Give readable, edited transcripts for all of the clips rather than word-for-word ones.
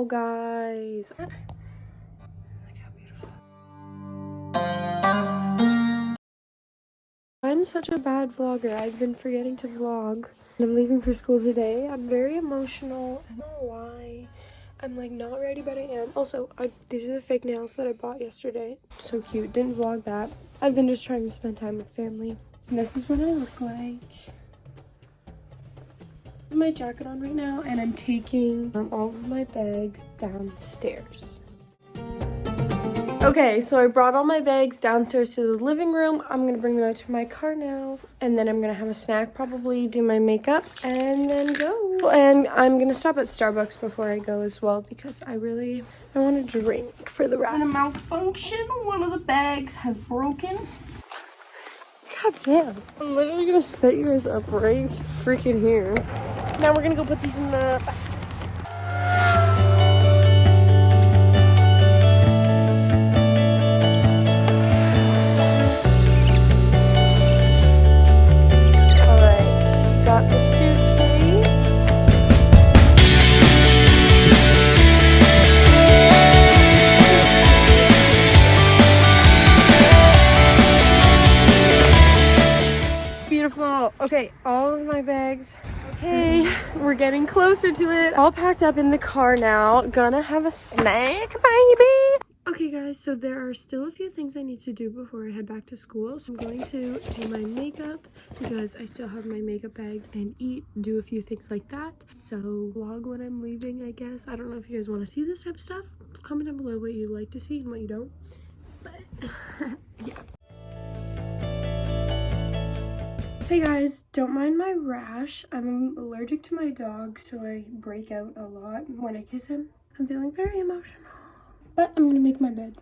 Wow, guys. Look how beautiful. I'm such a bad vlogger. I've been forgetting to vlog. I'm leaving for school today. I'm very emotional. I don't know why. I'm like not ready, but I am. Also, these are the fake nails that I bought yesterday. So cute. Didn't vlog that. I've been just trying to spend time with family. And this is what I look like. My jacket on right now, and I'm taking all of my bags downstairs. Okay, so I brought all my bags downstairs to the living room. I'm gonna bring them out to my car now, and then I'm gonna have a snack, probably do my makeup, and then go. And I'm gonna stop at Starbucks before I go as well, because I want to drink for the ride. And a malfunction, one of the bags has broken. God damn. I'm literally gonna set you guys up right freaking here. Now we're gonna go put these in the back. Alright, got the suitcase. Beautiful. Okay, all of my bags. Okay, we're getting closer to it. All packed up in the car now. Gonna have a snack, baby. Okay, guys, so there are still a few things I need to do before I head back to school. So I'm going to do my makeup because I still have my makeup bag, and do a few things like that. So vlog when I'm leaving, I guess. I don't know if you guys want to see this type of stuff. Comment down below what you like to see and what you don't. But yeah. Hey guys, don't mind my rash. I'm allergic to my dog, so I break out a lot when I kiss him. I'm feeling very emotional, but I'm gonna make my bed.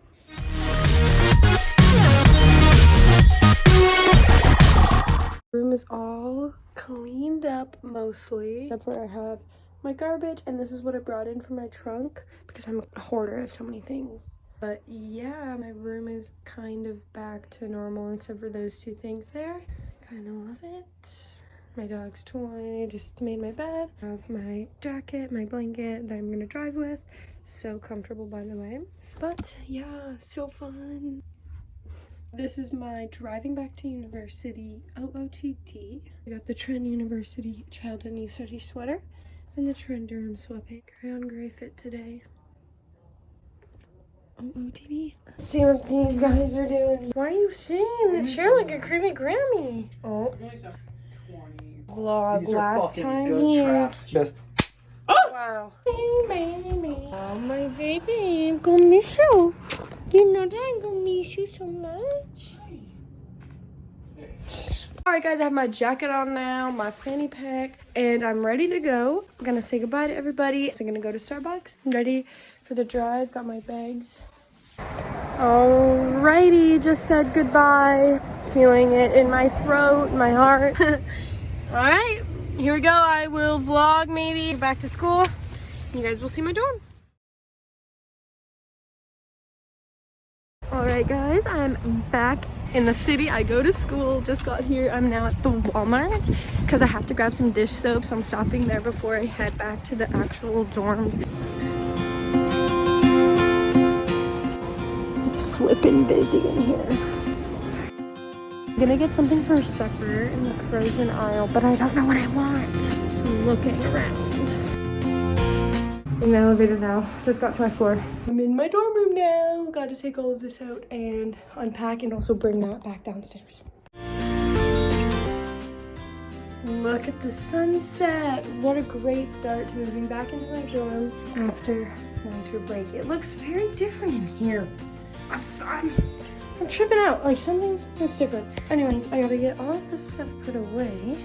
Room is all cleaned up mostly, except for I have my garbage, and this is what I brought in from my trunk because I'm a hoarder of so many things. But yeah, my room is kind of back to normal except for those two things there. Kind of love it. My dog's toy, just made my bed. I have my jacket, my blanket that I'm gonna drive with. So comfortable, by the way. But yeah, so fun. This is my driving back to university OOTD. I got the Trend University Childhood New Study sweater and the Trend Durham sweatpants. Crayon gray fit today. OOTD. Let's see what these guys are doing. Why are you sitting in the chair like a creepy Grammy? Oh. Vlog last time here. Just. Oh! Wow. Hey, baby. Oh, my baby. I'm gonna miss you. You know that I'm gonna miss you so much. Alright guys, I have my jacket on now, my fanny pack, and I'm ready to go. I'm gonna say goodbye to everybody. So I'm gonna go to Starbucks. I'm ready for the drive, got my bags. Alrighty, just said goodbye. Feeling it in my throat, my heart. Alright, here we go. I will vlog maybe back to school. You guys will see my dorm. Alright guys, I'm back in the city. I go to school, just got here. I'm now at the Walmart because I have to grab some dish soap, so I'm stopping there before I head back to the actual dorms. It's flippin' busy in here. I'm gonna get something for supper in the frozen aisle, but I don't know what I want. So I'm looking around. In the elevator now. Just got to my floor. I'm in my dorm room now. Got to take all of this out and unpack and also bring that back downstairs. Look at the sunset. What a great start to moving back into my dorm after going to a break. It looks very different in here. I'm tripping out. Like something looks different. Anyways, I gotta get all of this stuff put away.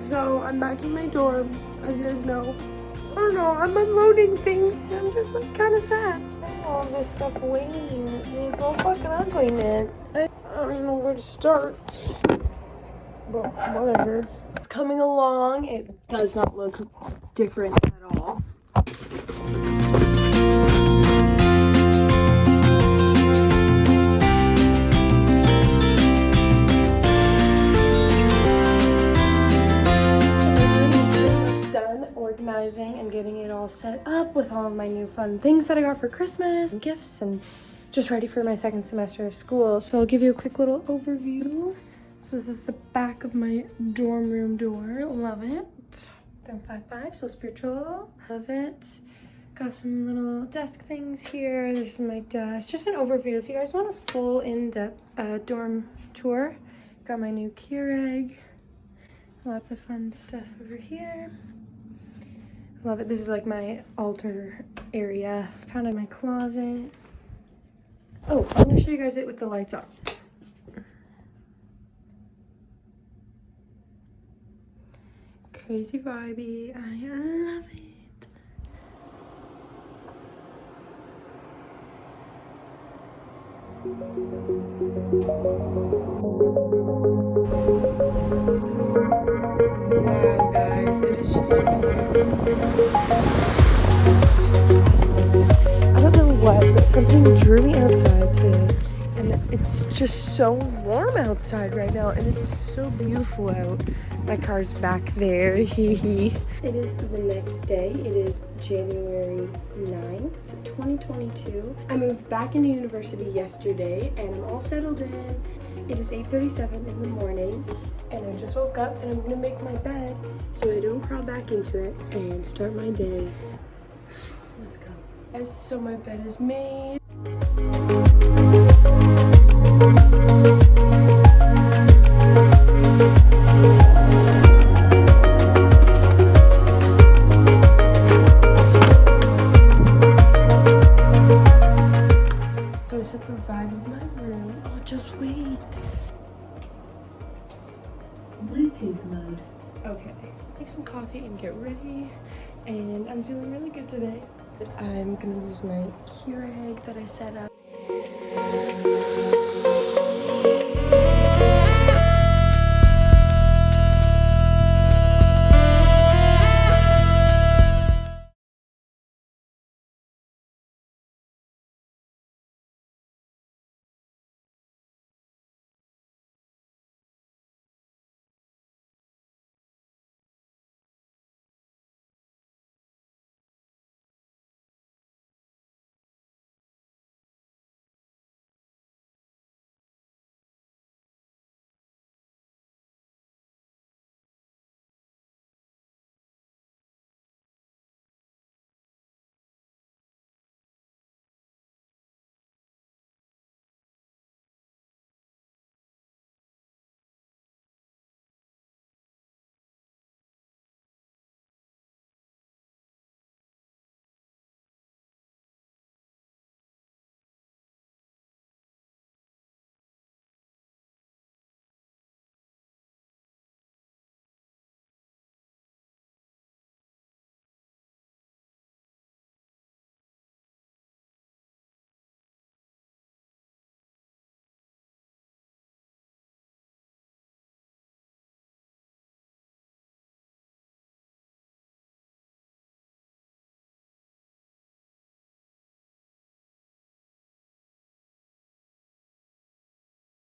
So I'm back in my dorm, as you guys know. I don't know, I'm unloading things. I'm just like kind of sad. All this stuff waiting. It's all fucking ugly, man. I don't even know where to start. But whatever. It's coming along. It does not look different at all. organizing and getting it all set up with all of my new fun things that I got for Christmas, and gifts, and just ready for my second semester of school. So I'll give you a quick little overview. So this is the back of my dorm room door. Love it. 755, so spiritual. Love it. Got some little desk things here. This is my desk. Just an overview. If you guys want a full in-depth dorm tour, got my new Keurig. Lots of fun stuff over here. Love it. This is like my altar area. Kind of my closet. Oh, I'm gonna show you guys it with the lights on. Crazy vibey. I love it. Wow, guys, it is just beautiful. I don't know what, but something drew me outside today, and it's just so warm outside right now, and it's so beautiful out. My car's back there, hee hee. It is the next day. It is January 9th, 2022. I moved back into university yesterday, and I'm all settled in. It is 8:37 in the morning, and I just woke up, and I'm gonna make my bed so I don't crawl back into it and start my day. Let's go. Guys, so my bed is made. So I set the vibe of my room. Oh, just wait. Bluetooth mode. Okay. Make some coffee and get ready. And I'm feeling really good today. I'm gonna use my Keurig that I set up.